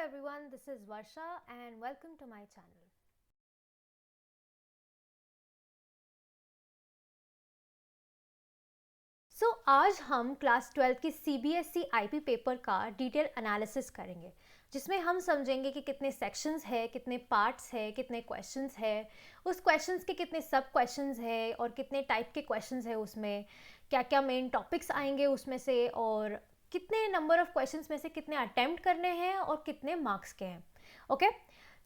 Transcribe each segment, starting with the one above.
everyone, this is Varsha and welcome to my channel. आज हम class 12 की CBSE IP paper का detail analysis करेंगे, जिसमें हम समझेंगे कि कितने सेक्शंस है, कितने पार्ट्स है, कितने क्वेश्चंस है, उस क्वेश्चंस के कितने सब क्वेश्चंस है और कितने टाइप के क्वेश्चंस है, उसमें क्या क्या मेन टॉपिक्स आएंगे उसमें से, और कितने नंबर ऑफ क्वेश्चंस में से कितने अटेम्प्ट करने हैं और कितने मार्क्स के हैं. ओके,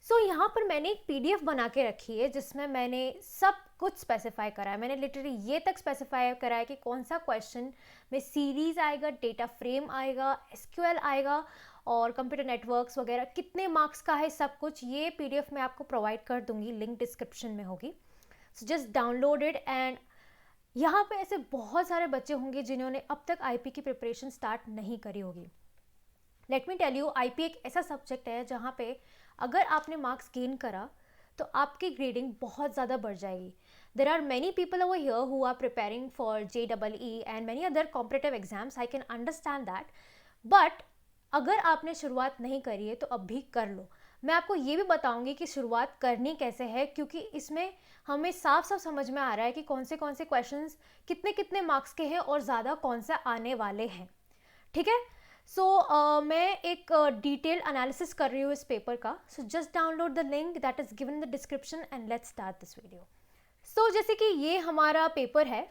सो यहाँ पर मैंने एक PDF बना के रखी है जिसमें मैंने सब कुछ स्पेसिफाई करा है. मैंने लिटरली ये तक स्पेसिफाई करा है कि कौन सा क्वेश्चन में सीरीज आएगा, डेटा फ्रेम आएगा, SQL आएगा और कंप्यूटर नेटवर्क्स वगैरह कितने मार्क्स का है. सब कुछ ये PDF मैं आपको प्रोवाइड कर दूंगी, लिंक डिस्क्रिप्शन में होगी. सो जस्ट डाउनलोड इट. एंड यहाँ पे ऐसे बहुत सारे बच्चे होंगे जिन्होंने अब तक IP की प्रिपरेशन स्टार्ट नहीं करी होगी. Let me tell you, IP एक ऐसा सब्जेक्ट है जहाँ पे अगर आपने मार्क्स गेन करा तो आपकी ग्रेडिंग बहुत ज़्यादा बढ़ जाएगी. There are many people over here who are preparing for JEE and many other competitive exams. I can understand that, but अगर आपने शुरुआत नहीं करी है तो अब भी कर लो. मैं आपको ये भी बताऊंगी कि शुरुआत करनी कैसे है, क्योंकि इसमें हमें साफ साफ समझ में आ रहा है कि कौन से क्वेश्चंस कितने कितने मार्क्स के हैं और ज़्यादा कौन से आने वाले हैं. ठीक है, मैं एक डिटेल एनालिसिस कर रही हूँ इस पेपर का. So just download the link that is given in the description and let's start this video. So जैसे कि ये हमारा पेपर है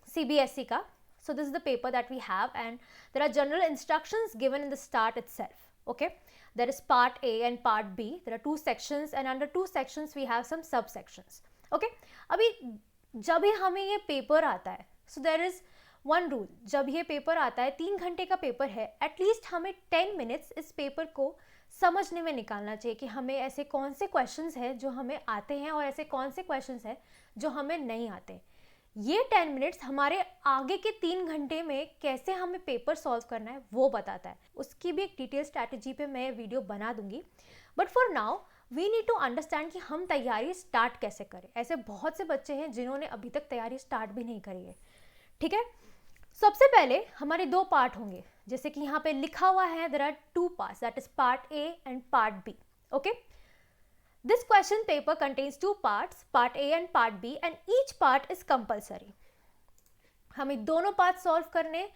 CBSE का. So this is the paper that we have and there are general instructions given in the start itself. Okay, there is part A and part B. There are two sections and under two sections we have some subsections. Okay, अभी जब भी हमें ये paper आता है, so there is one rule. जब ये paper आता है, 3 घंटे का पेपर है, एटलीस्ट हमें 10 मिनट्स इस पेपर को समझने में निकालना चाहिए कि हमें ऐसे कौन से क्वेश्चंस हैं जो हमें आते हैं और ऐसे कौन से क्वेश्चंस हैं जो हमें नहीं आते. ये 10 मिनट्स हमारे आगे के 3 घंटे में कैसे हमें पेपर सॉल्व करना है वो बताता है. उसकी भी एक डिटेल स्ट्रैटेजी पे मैं वीडियो बना दूंगी. But for now we need to understand कि हम तैयारी स्टार्ट कैसे करें. ऐसे बहुत से बच्चे हैं जिन्होंने अभी तक तैयारी स्टार्ट भी नहीं करी है. ठीक है, सबसे पहले हमारे 2 पार्ट होंगे, जैसे कि यहाँ पे लिखा हुआ है there are 2 parts, that is part A and part B. Okay, this question paper contains 2 parts, part A and part B, and each part is compulsory. हमें दोनों पार्ट सॉल्व करने,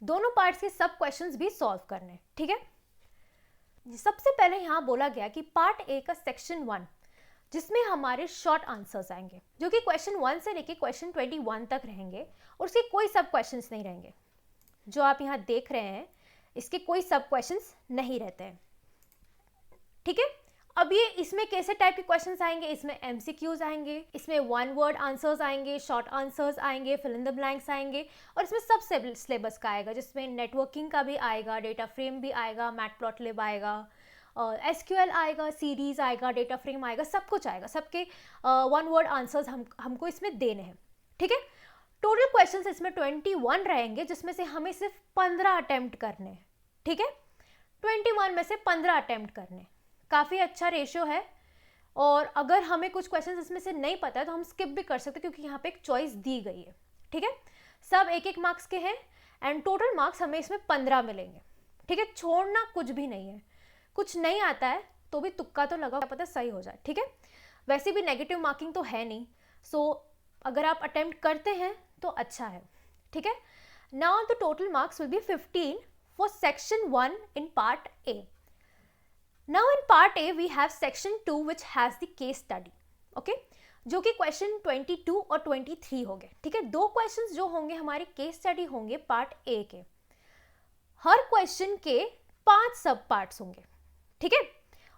दोनों पार्ट्स के सब क्वेश्चंस भी सॉल्व करने. ठीक है, सबसे पहले यहाँ बोला गया कि पार्ट A का सेक्शन 1, जिसमें हमारे शॉर्ट आंसर्स आएंगे, जो कि क्वेश्चन 1 से लेके क्वेश्चन 21 तक रहेंगे और उसके कोई सब क्वेश्चंस नहीं रहेंगे. जो आप यहाँ देख रहे हैं इसके कोई सब क्वेश्चंस नहीं रहते हैं. ठीक है, अब ये इसमें कैसे टाइप के क्वेश्चंस आएंगे, इसमें MCQs आएंगे, इसमें 1 वर्ड आंसर्स आएंगे, शॉर्ट आंसर्स आएंगे, फिल इन द ब्लैंक्स आएंगे, और इसमें सब सिलेबस का आएगा, जिसमें नेटवर्किंग का भी आएगा, डेटा फ्रेम भी आएगा, मैटप्लॉटलिब आएगा, SQL आएगा, सीरीज आएगा, डेटा फ्रेम आएगा, सब कुछ आएगा. सबके 1 वर्ड आंसर्स हमको इसमें देने हैं. ठीक है, टोटल क्वेश्चंस इसमें 21 रहेंगे, जिसमें से हमें सिर्फ 15 अटेम्प्ट करने हैं. ठीक है, 21 में से 15 अटेम्प्ट करने, काफ़ी अच्छा रेशियो है. और अगर हमें कुछ क्वेश्चंस इसमें से नहीं पता है तो हम स्किप भी कर सकते हैं, क्योंकि यहाँ पे एक चॉइस दी गई है. ठीक है, सब 1-1 मार्क्स के हैं एंड टोटल मार्क्स हमें इसमें 15 मिलेंगे. ठीक है, छोड़ना कुछ भी नहीं है. कुछ नहीं आता है तो भी तुक्का तो लगा, पता सही हो जाए. ठीक है, वैसे भी नेगेटिव मार्किंग तो है नहीं, सो अगर आप अटेम्प्ट करते हैं तो अच्छा है. ठीक है, now the total marks will be 15 for section 1 in part A. Now in part A we have section 2 which has the case study. Okay, जो कि क्वेश्चन 22 और 23 हो गए. ठीक है, 2 क्वेश्चंस जो होंगे हमारे केस स्टडी होंगे पार्ट A के. हर क्वेश्चन के 5 सब पार्ट्स होंगे. ठीक है,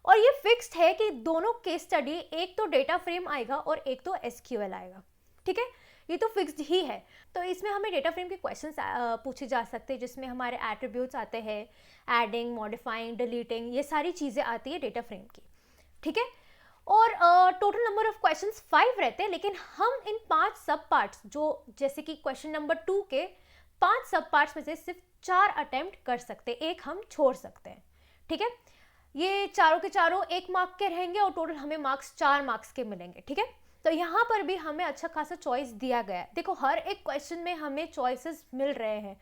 और ये फिक्स्ड है कि दोनों केस स्टडी, एक तो डेटा फ्रेम आएगा और एक तो SQL आएगा. ठीक है, ये तो फिक्स्ड ही है. तो इसमें हमें डेटा फ्रेम के क्वेश्चंस पूछे जा सकते हैं, जिसमें हमारे एट्रीब्यूट्स आते हैं, एडिंग, मॉडिफाइंग, डिलीटिंग, ये सारी चीज़ें आती है डेटा फ्रेम की. ठीक है, और टोटल नंबर ऑफ क्वेश्चंस 5 रहते हैं, लेकिन हम इन 5 सब पार्ट्स, जो जैसे कि क्वेश्चन नंबर 2 के 5 सब पार्ट्स में से सिर्फ 4 अटेम्प्ट कर सकते हैं, 1 हम छोड़ सकते हैं. ठीक है, ये चारों के चारों 1 मार्क के रहेंगे और टोटल हमें मार्क्स 4 मार्क्स के मिलेंगे. ठीक है, तो यहाँ पर भी हमें अच्छा खासा चॉइस दिया गया है. देखो, हर एक क्वेश्चन में हमें चॉइसेस मिल रहे हैं,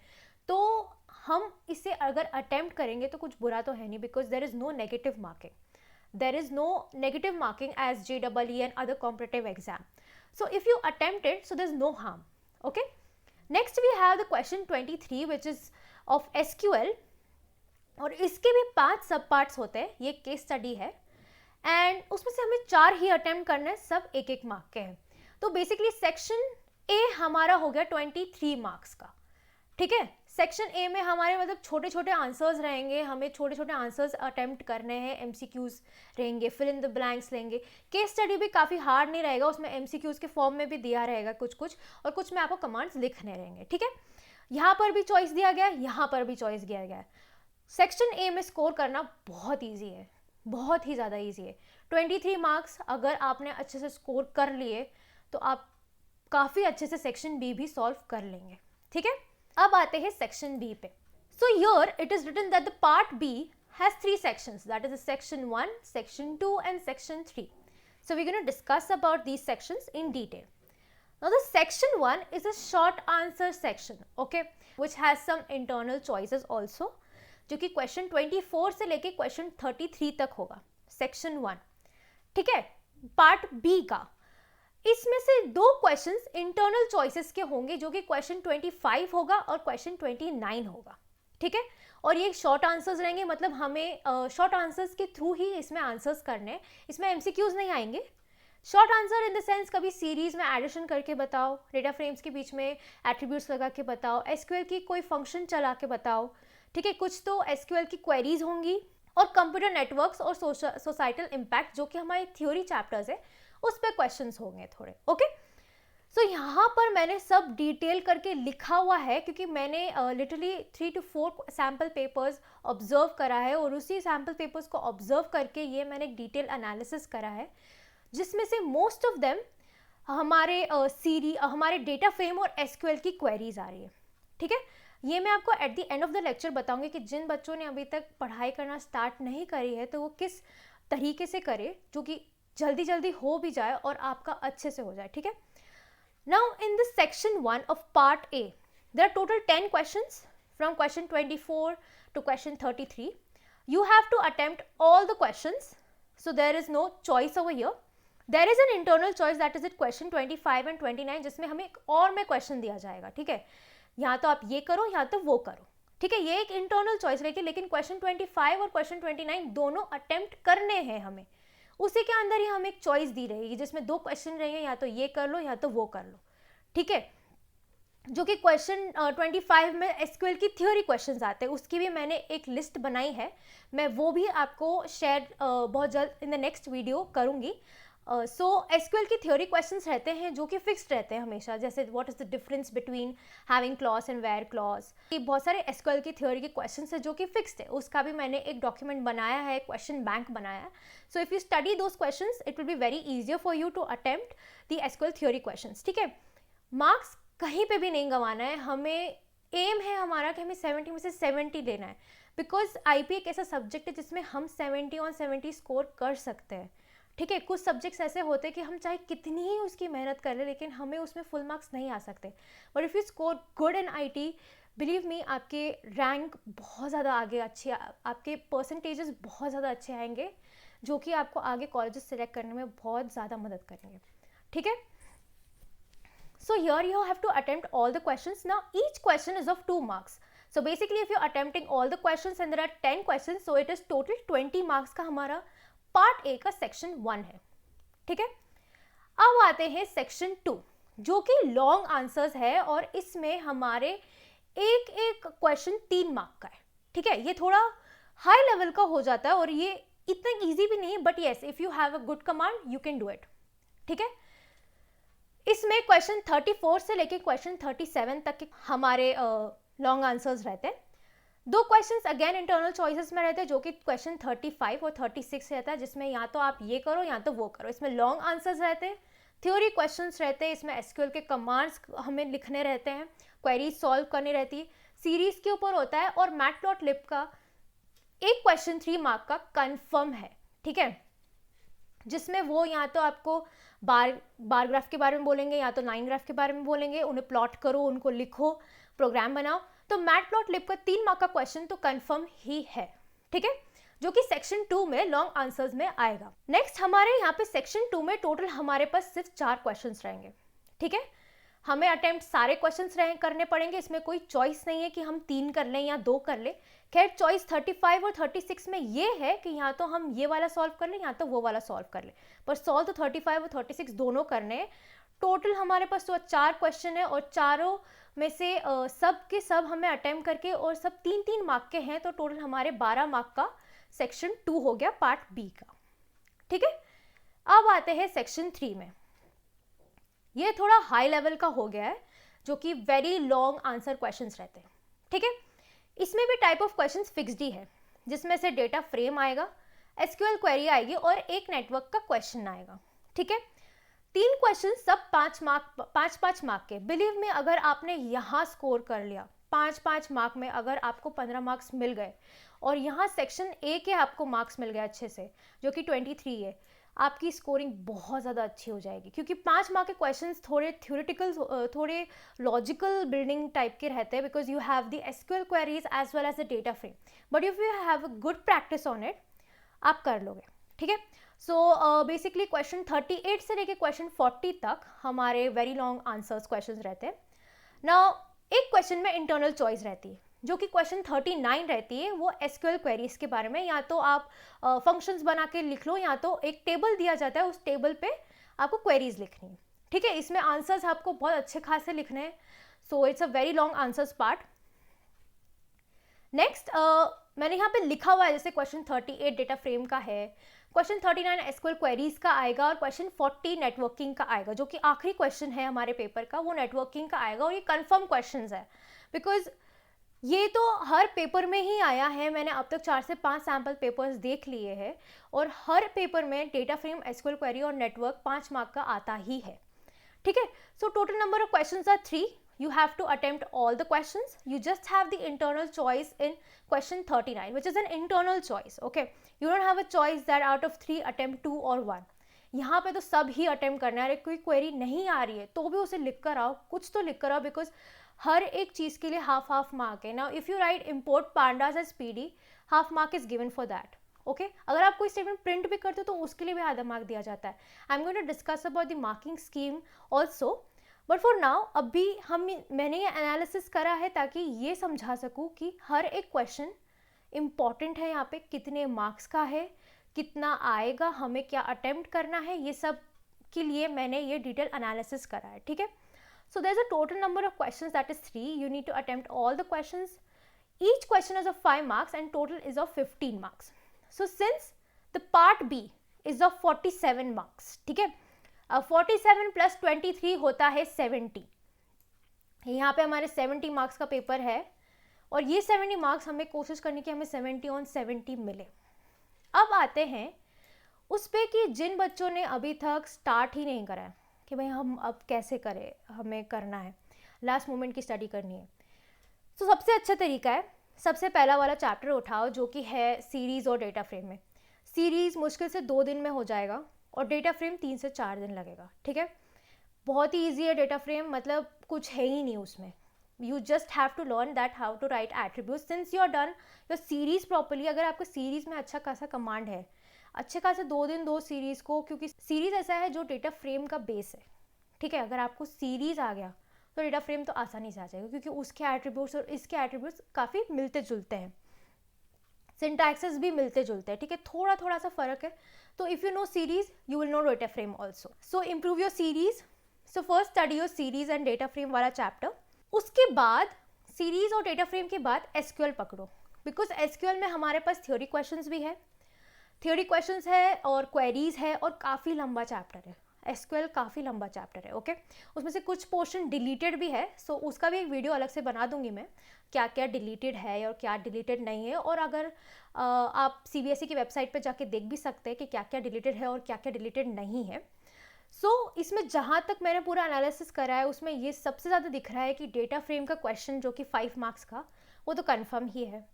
तो हम इसे अगर अटेम्प्ट करेंगे तो कुछ बुरा तो है नहीं, because there is no negative marking. There is no negative marking as JEE and other competitive exam. So if you attempt it, so there's no harm. Okay. Next we have the question 23, which is of SQL. और इसके भी 5 सब parts होते हैं. ये case study है and उसमें से हमें 4 ही अटेम्प्ट करना है, सब 1-1 मार्क के हैं. तो बेसिकली सेक्शन ए हमारा हो गया 23 मार्क्स का. ठीक है. सेक्शन ए में हमारे मतलब छोटे छोटे आंसर्स रहेंगे, हमें छोटे छोटे आंसर्स अटेम्प्ट करने हैं, एमसीक्यूज रहेंगे, फिल इन द ब्लैंक्स लेंगे. केस स्टडी भी काफ़ी हार्ड नहीं रहेगा, उसमें एमसीक्यूज के फॉर्म में भी दिया रहेगा कुछ कुछ, और कुछ में आपको कमांड्स लिखने रहेंगे. ठीक है. यहाँ पर भी चॉइस दिया गया है, यहाँ पर भी चॉइस दिया गया है. सेक्शन ए में स्कोर करना बहुत ईजी है, बहुत ही ज़्यादा ईजी है. 23 मार्क्स अगर आपने अच्छे से स्कोर कर लिए तो आप काफ़ी अच्छे से सेक्शन बी भी सॉल्व कर लेंगे. ठीक है. अब आते हैं सेक्शन बी पे. So here it is written that the part B has 3 sections, that is section 1, section 2 and section 3. So we're going to discuss about these sections in detail. Now the section 1 is a short answer section, okay, which has some internal choices also, जो कि question 24 से लेके question 33 तक होगा. Section 1. ठीक है. Part B का इसमें से 2 क्वेश्चंस इंटरनल चॉइसेस के होंगे, जो कि क्वेश्चन 25 होगा और क्वेश्चन 29 होगा. ठीक है. और ये शॉर्ट आंसर्स रहेंगे, मतलब हमें शॉर्ट आंसर्स के थ्रू ही इसमें आंसर्स करने हैं. इसमें एमसीक्यूज नहीं आएंगे. Short answer in the sense कभी सीरीज में एडिशन करके बताओ, डेटा फ्रेम्स के बीच में एट्रीब्यूट्स लगा के बताओ, एसक्यूएल की कोई फंक्शन चला के बताओ. ठीक है. कुछ तो एसक्यूएल की क्वेरीज होंगी, और कंप्यूटर नेटवर्क्स और सोसाइटल इम्पैक्ट जो कि हमारे थ्योरी चैप्टर्स है उस पर क्वेश्चंस होंगे थोड़े. ओके. सो यहाँ पर मैंने सब डिटेल करके लिखा हुआ है, क्योंकि मैंने literally 3 to 4 sample papers observe करा है, और उसी सैम्पल पेपर्स को ऑब्जर्व करके ये मैंने एक डिटेल एनालिसिस करा है, जिसमें से मोस्ट ऑफ देम हमारे हमारे डेटा फ्रेम और एसक्यूएल की क्वेरीज आ रही है. ठीक है. ये मैं आपको at the end of the lecture बताऊंगी कि जिन बच्चों ने अभी तक पढ़ाई करना स्टार्ट नहीं करी है तो वो किस तरीके से करे, जो कि जल्दी जल्दी हो भी जाए और आपका अच्छे से हो जाए. ठीक है. Now in this section 1 of part A there are total 10 questions from question 24 to question 33. You have to attempt all the questions, so there is no choice over here. There is an internal choice, that is it question 25 and 29, जिसमें हमें एक और में question दिया जाएगा. ठीक है. यहाँ तो आप ये करो, यहाँ तो वो करो. ठीक है. ये एक इंटरनल चॉइस रहेगी, लेकिन क्वेश्चन 25 और क्वेश्चन 29 दोनों अटेम्प्ट करने हैं हमें. उसी के अंदर ही हमें एक चॉइस दी रहेगी, जिसमें 2 क्वेश्चन रहेंगे, या तो ये कर लो या तो वो कर लो. ठीक है. जो कि क्वेश्चन 25 में एसक्यूएल की थ्योरी क्वेश्चंस आते हैं, उसकी भी मैंने एक लिस्ट बनाई है. मैं वो भी आपको शेयर बहुत जल्द इन द नेक्स्ट वीडियो करूँगी. सो एसक्यूएल की थ्योरी क्वेश्चंस रहते हैं जो कि फिक्स्ड रहते हैं हमेशा, जैसे what is the difference between having clause and where clause. ये बहुत सारे एसक्यूएल की थ्योरी के क्वेश्चंस है जो कि फिक्स्ड है. उसका भी मैंने एक डॉक्यूमेंट बनाया है, क्वेश्चन बैंक बनाया है. So if you study those questions it will be very easier for you to attempt the SQL theory questions. ठीक है. मार्क्स कहीं पे भी नहीं गंवाना है. हमें एम है हमारा कि हमें 70 में से 70 लेना है, बिकॉज आईपी एक ऐसा सब्जेक्ट है जिसमें हम 70 ऑन 70 स्कोर कर सकते हैं. ठीक है. कुछ सब्जेक्ट्स ऐसे होते हैं कि हम चाहे कितनी ही उसकी मेहनत कर ले, लेकिन हमें उसमें फुल मार्क्स नहीं आ सकते. But if you score good in IT, believe me, आपके रैंक बहुत ज़्यादा आगे अच्छे, आपके परसेंटेजेस बहुत ज़्यादा अच्छे आएंगे, जो कि आपको आगे कॉलेजेस सेलेक्ट करने में बहुत ज़्यादा मदद करेंगे. ठीक है. So here you have to attempt all the questions. Now each question is of 2 marks. So basically if you're attempting all the questions and there are 10 questions, so it is total 20 marks का हमारा part A का section 1 है. ठीक है. अब आते हैं section 2, जो कि लॉन्ग आंसर्स है, और इसमें हमारे एक एक क्वेश्चन 3 मार्क का है. ठीक है. ये थोड़ा हाई लेवल का हो जाता है, और ये इतना ईजी भी नहीं है, but yes if you have a good command you can do it. ठीक है. इसमें क्वेश्चन 34 से लेके क्वेश्चन 37 तक के हमारे लॉन्ग आंसर्स रहते हैं. 2 क्वेश्चंस अगेन इंटरनल चॉइसेस में रहते हैं, जो कि क्वेश्चन 35 और 36 रहता है, जिसमें या तो आप ये करो या तो वो करो. इसमें लॉन्ग आंसर्स रहते हैं, थ्योरी क्वेश्चंस रहते हैं, इसमें एसक्यूएल के कमांड्स हमें लिखने रहते हैं, क्वेरीज सॉल्व करनी रहती है, सीरीज के ऊपर होता है, और मैटप्लॉटलिब का एक क्वेश्चन 3 मार्क का कन्फर्म है. ठीक है. जिसमें वो या तो आपको बार ग्राफ के बारे में बोलेंगे, या तो लाइन ग्राफ के बारे में बोलेंगे. उन्हें प्लॉट करो, उनको लिखो, प्रोग्राम बनाओ. तो मैटप्लॉटलिब का 3 मार्क का क्वेश्चन तो कंफर्म ही है, ठीक है, जो कि सेक्शन 2 में लॉन्ग आंसर्स में आएगा। नेक्स्ट हमारे यहाँ पे सेक्शन 2 में टोटल हमारे पास सिर्फ 4 क्वेश्चंस रहेंगे, ठीक है। हमें अटेम्प्ट सारे क्वेश्चंस करने पड़ेंगे, इसमें कोई चॉइस नहीं है कि हम 3 कर लें या 2 कर लें। खैर चॉइस 35 और 36 में ये है कि यहाँ तो हम ये वाला सॉल्व कर लें या तो वो वाला सॉल्व कर लें, पर सॉल्व तो 35 और 36 दोनों करने हैं। टोटल हमारे पास तो 4 क्वेश्चन है और चारों में से सब के सब हमें अटेम्प्ट करके और सब 3-3 मार्क के हैं, तो टोटल हमारे 12 मार्क का सेक्शन 2 हो गया पार्ट बी का, ठीक है। अब आते हैं सेक्शन 3 में। ये थोड़ा हाई लेवल का हो गया है, जो कि वेरी लॉन्ग आंसर क्वेश्चंस रहते हैं, ठीक है। इसमें भी टाइप ऑफ क्वेश्चंस फिक्स्ड ही है, जिसमें से डेटा फ्रेम आएगा, एसक्यूएल क्वेरी आएगी और एक नेटवर्क का क्वेश्चन आएगा, ठीक है। 3 क्वेश्चन सब 5-5 मार्क के। बिलीव में अगर आपने यहाँ स्कोर कर लिया 5-5 मार्क में, अगर आपको 15 मार्क्स मिल गए और यहाँ सेक्शन ए के आपको मार्क्स मिल गए अच्छे से, जो कि 23 है, आपकी स्कोरिंग बहुत ज़्यादा अच्छी हो जाएगी, क्योंकि 5 मार्क के क्वेश्चंस थोड़े थ्योरेटिकल, थोड़े लॉजिकल बिल्डिंग टाइप के रहते हैं, because you have the SQL queries as well as the data frame, but if you have a good practice on it, आप कर लोगे, ठीक है। सो बेसिकली क्वेश्चन 38 से लेके क्वेश्चन 40 तक हमारे वेरी लॉन्ग आंसर्स क्वेश्चन रहते हैं। नाउ एक क्वेश्चन में इंटरनल चॉइस रहती है, जो कि क्वेश्चन 39 रहती है, वो एसक्यूएल क्वेरीज के बारे में। या तो आप फंक्शंस बना के लिख लो, या तो एक टेबल दिया जाता है, उस टेबल पे आपको क्वेरीज लिखनी है, ठीक है। इसमें आंसर्स आपको बहुत अच्छे खासे लिखने हैं, so it's a very long answers part. Next मैंने यहाँ पे लिखा हुआ है, जैसे क्वेश्चन 38 डेटा फ्रेम का है, क्वेश्चन 39 एसक्यूएल क्वेरीज का आएगा और क्वेश्चन 40 नेटवर्किंग का आएगा, जो कि आखिरी क्वेश्चन है हमारे पेपर का, वो नेटवर्किंग का आएगा। और ये कंफर्म क्वेश्चन है, बिकॉज ये तो हर पेपर में ही आया है। मैंने अब तक 4 से 5 सैम्पल पेपर्स देख लिए हैं और हर पेपर में डेटा फ्रेम, एसक्यूएल क्वेरी और नेटवर्क 5 मार्क का आता ही है, ठीक है। So total number of questions are 3. You have to attempt all the questions. You just have the internal choice in question 39, which is an internal choice, okay. You don't have a choice that out of 3 attempt 2 or 1. यहाँ पे तो सब ही attempt करना है। कोई query नहीं आ रही है तो भी उसे लिख कर आओ, कुछ तो लिख कर आओ, बिकॉज हर एक चीज़ के लिए हाफ मार्क है। Now if you write import pandas as PD, half mark is given for that, okay. अगर आप कोई स्टेटमेंट प्रिंट भी करते हो तो उसके लिए भी आधा मार्क दिया जाता है। I am going to discuss about the marking scheme also, but for now अभी मैंने ये एनालिसिस करा है ताकि ये समझा सकूँ कि हर एक क्वेश्चन इम्पॉर्टेंट है, यहाँ पे कितने मार्क्स का है, कितना आएगा, हमें क्या अटेम्प्ट करना है, ये सब के लिए मैंने ये डिटेल एनालिसिस करा है, ठीक है। So there is a total number of questions that is 3. You need to attempt all the questions. Each question is of 5 marks and total is of 15 marks. So since the part B is of 47 marks, ठीक है, 47 plus 23 होता है 70. यहाँ पे हमारे 70 marks का paper है और ये 70 मार्क्स हमें कोशिश करनी कि हमें 70 on 70 मिले। अब आते हैं उस पे कि जिन बच्चों ने अभी तक स्टार्ट ही नहीं करा है कि भाई हम अब कैसे करें, हमें करना है, लास्ट मोमेंट की स्टडी करनी है। तो सबसे अच्छा तरीका है, सबसे पहला वाला चैप्टर उठाओ जो कि है सीरीज़ और डेटा फ्रेम में। सीरीज़ मुश्किल से 2 दिन में हो जाएगा और डेटा फ्रेम 3 से 4 दिन लगेगा, ठीक है। बहुत ही ईजी है डेटा फ्रेम, मतलब कुछ है ही नहीं उसमें। You just have to learn that how to write attribute since you are done your series properly. अगर आपको सीरीज़ में अच्छा खासा कमांड है, अच्छे खासे 2 दिन दो सीरीज़ को, क्योंकि सीरीज़ ऐसा है जो डेटा फ्रेम का बेस है, ठीक है। अगर आपको सीरीज़ आ गया तो डेटा फ्रेम तो आसानी से आ जाएगा, क्योंकि उसके एट्रीब्यूट्स और इसके एट्रीब्यूट्स काफ़ी मिलते जुलते हैं, सिंटैक्सेस भी मिलते जुलते हैं, ठीक है। थोड़ा थोड़ा सा फ़र्क है। तो if you know series you will know data frame also. So improve your series. So first study your series and data frame वाला चैप्टर। उसके बाद सीरीज़ और डेटा फ्रेम के बाद एसक्यूएल पकड़ो, बिकॉज एसक्यूएल में हमारे पास थ्योरी क्वेश्चंस भी है, थ्योरी क्वेश्चंस है और क्वेरीज है और काफ़ी लंबा चैप्टर है। एसक्यूएल काफ़ी लंबा चैप्टर है, ओके। उसमें से कुछ पोर्शन डिलीटेड भी है, सो उसका भी एक वीडियो अलग से बना दूंगी मैं, क्या क्या डिलीटेड है और क्या डिलीटेड नहीं है। और अगर आप सीबीएसई की वेबसाइट पे जाके देख भी सकते हैं कि क्या क्या डिलीटेड है और क्या क्या डिलीटेड नहीं है। सो इसमें जहाँ तक मैंने पूरा एनालिसिस करा है उसमें ये सबसे ज़्यादा दिख रहा है कि डेटा फ्रेम का क्वेश्चन जो कि 5 मार्क्स का, वो तो कन्फर्म ही है।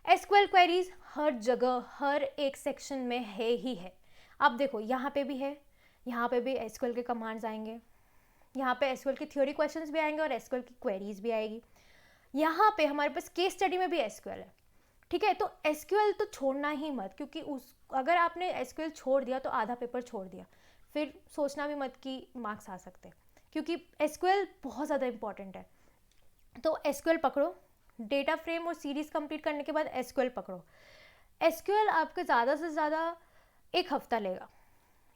एसक्यूएल क्वेरीज हर जगह हर एक सेक्शन में है ही है। आप देखो यहाँ पे भी है, यहाँ पे भी एसक्यूएल के कमांड्स आएंगे, यहाँ पे एसक्यूएल की थ्योरी क्वेश्चंस भी आएंगे और एसक्यूएल की क्वेरीज भी आएगी। यहाँ पे हमारे पास केस स्टडी में भी एसक्यूएल है, ठीक है। तो एसक्यूएल तो छोड़ना ही मत, क्योंकि अगर आपने एसक्यूएल छोड़ दिया तो आधा पेपर छोड़ दिया, फिर सोचना भी मत कि मार्क्स आ सकते, क्योंकि एसक्यूएल बहुत ज़्यादा इंपॉर्टेंट है। तो एसक्यूएल पकड़ो, डेटा फ्रेम और सीरीज कंप्लीट करने के बाद एसक्यूएल पकड़ो। एसक्यूएल आपके ज़्यादा से ज़्यादा 1 हफ्ता लेगा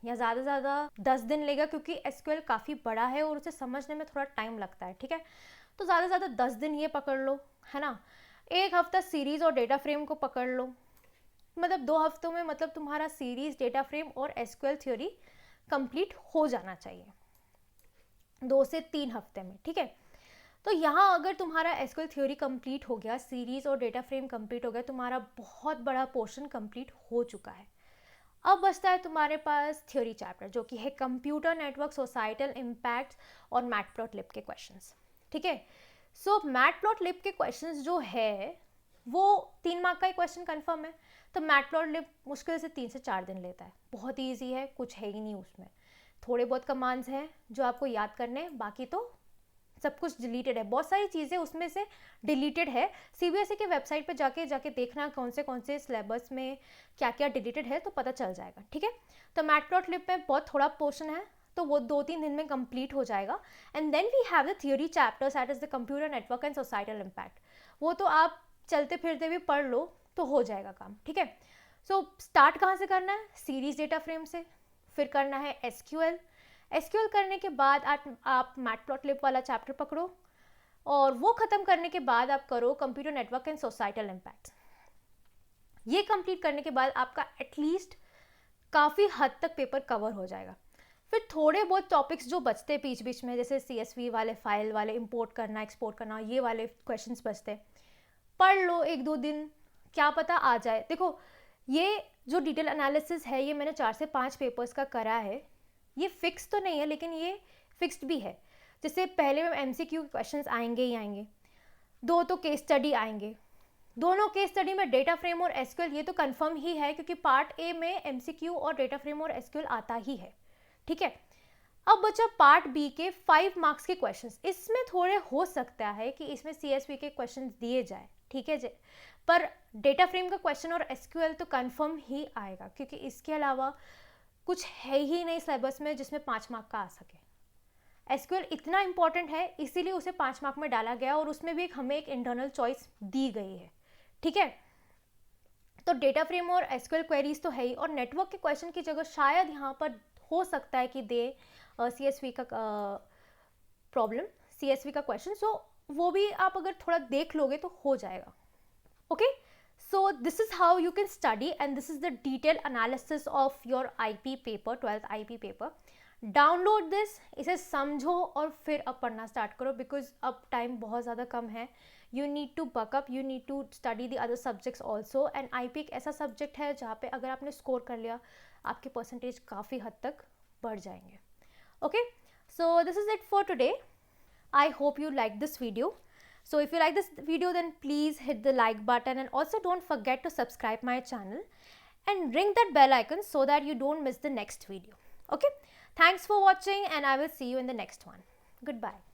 या ज़्यादा से ज़्यादा 10 दिन लेगा, क्योंकि एसक्यूएल काफ़ी बड़ा है और उसे समझने में थोड़ा टाइम लगता है, ठीक है। तो ज़्यादा से ज़्यादा 10 दिन ये पकड़ लो, है ना। 1 हफ्ता सीरीज और डेटा फ्रेम को पकड़ लो, मतलब 2 हफ्तों में मतलब तुम्हारा सीरीज, डेटा फ्रेम और एसक्यूएल थ्योरी कंप्लीट हो जाना चाहिए, 2 से 3 हफ्ते में, ठीक है। तो यहाँ अगर तुम्हारा एसक्यूएल थ्योरी कंप्लीट हो गया, सीरीज और डेटा फ्रेम कंप्लीट हो गया, तुम्हारा बहुत बड़ा पोर्शन कंप्लीट हो चुका है। अब बचता है तुम्हारे पास थ्योरी चैप्टर, जो कि है कंप्यूटर नेटवर्क, सोसाइटल इम्पैक्ट्स और मैटप्लॉटलिब के क्वेश्चंस, ठीक है। सो मैटप्लॉटलिब के क्वेश्चंस जो है वो 3 मार्क का ही क्वेश्चन कंफर्म है, तो मैटप्लॉटलिब मुश्किल से 3 से 4 दिन लेता है, बहुत ही ईजी है, कुछ है ही नहीं उसमें, थोड़े बहुत कमांड्स हैं जो आपको याद करने हैं, बाकी तो सब कुछ डिलीटेड है, बहुत सारी चीज़ें उसमें से डिलीटेड है। सीबीएसई के वेबसाइट पे जाके देखना कौन से सिलेबस में क्या क्या डिलीटेड है, तो पता चल जाएगा, ठीक है। तो मैटप्लॉटलिब में बहुत थोड़ा पोर्शन है, तो वो 2-3 दिन में कंप्लीट हो जाएगा। And then we have the theory chapters, that is the computer network and societal impact, वो तो आप चलते फिरते भी पढ़ लो तो हो जाएगा काम, ठीक है। सो स्टार्ट कहाँ से करना है? सीरीज डेटा फ्रेम से, फिर करना है एसक्यूएल। एसक्यूएल करने के बाद आप मैटप्लॉटलिब वाला चैप्टर पकड़ो, और वो ख़त्म करने के बाद आप करो computer network and societal impact. ये कंप्लीट करने के बाद आपका एटलीस्ट काफ़ी हद तक पेपर कवर हो जाएगा। फिर थोड़े बहुत टॉपिक्स जो बचते बीच बीच में, जैसे CSV वाले, फाइल वाले, इंपोर्ट करना, एक्सपोर्ट करना, ये वाले क्वेश्चंस बचते, पढ़ लो 1-2 दिन, क्या पता आ जाए। देखो, ये जो डिटेल एनालिसिस है ये मैंने 4 से 5 पेपर्स का करा है, ये फिक्स तो नहीं है लेकिन ये फिक्स्ड भी है। जैसे पहले में MCQ क्वेश्चंस आएंगे ही आएंगे, 2 तो केस स्टडी आएंगे, दोनों केस स्टडी में डेटा फ्रेम और एसक्यूएल ये तो कंफर्म ही है, क्योंकि पार्ट ए में MCQ और डेटा फ्रेम और एसक्यूएल आता ही है, ठीक है। अब बचा पार्ट बी के 5 मार्क्स के क्वेश्चंस। इसमें थोड़े हो सकता है कि इसमें CSV के क्वेश्चंस दिए जाए, ठीक है, पर डेटा फ्रेम का क्वेश्चन और एसक्यूएल तो कंफर्म ही आएगा, क्योंकि इसके अलावा कुछ है ही नहीं सिलेबस में जिसमें 5 मार्क का आ सके। एसक्यूएल इतना इंपॉर्टेंट है, इसीलिए उसे 5 मार्क में डाला गया, और उसमें भी हमें एक इंटरनल चॉइस दी गई है, ठीक है। तो डेटा फ्रेम और एसक्यूएल क्वेरीज तो है ही, और नेटवर्क के क्वेश्चन की जगह शायद यहाँ पर हो सकता है कि दे CSV का प्रॉब्लम, CSV का क्वेश्चन, सो वो भी आप अगर थोड़ा देख लोगे तो हो जाएगा, okay. So this is how you can study, and this is the detailed analysis of your IP paper, 12th IP paper. Download this, इसे समझो और फिर अब पढ़ना स्टार्ट करो, बिकॉज अब टाइम बहुत ज़्यादा कम है। You need to buck up, you need to study the other subjects also, and IP एक ऐसा सब्जेक्ट है जहाँ पे अगर आपने स्कोर कर लिया, आपके परसेंटेज काफ़ी हद तक बढ़ जाएंगे, okay. So this is it for today. I hope you like this video. So if you like this video, then please hit the like button, and also don't forget to subscribe my channel and ring that bell icon so that you don't miss the next video. Okay, thanks for watching, and I will see you in the next one. Goodbye.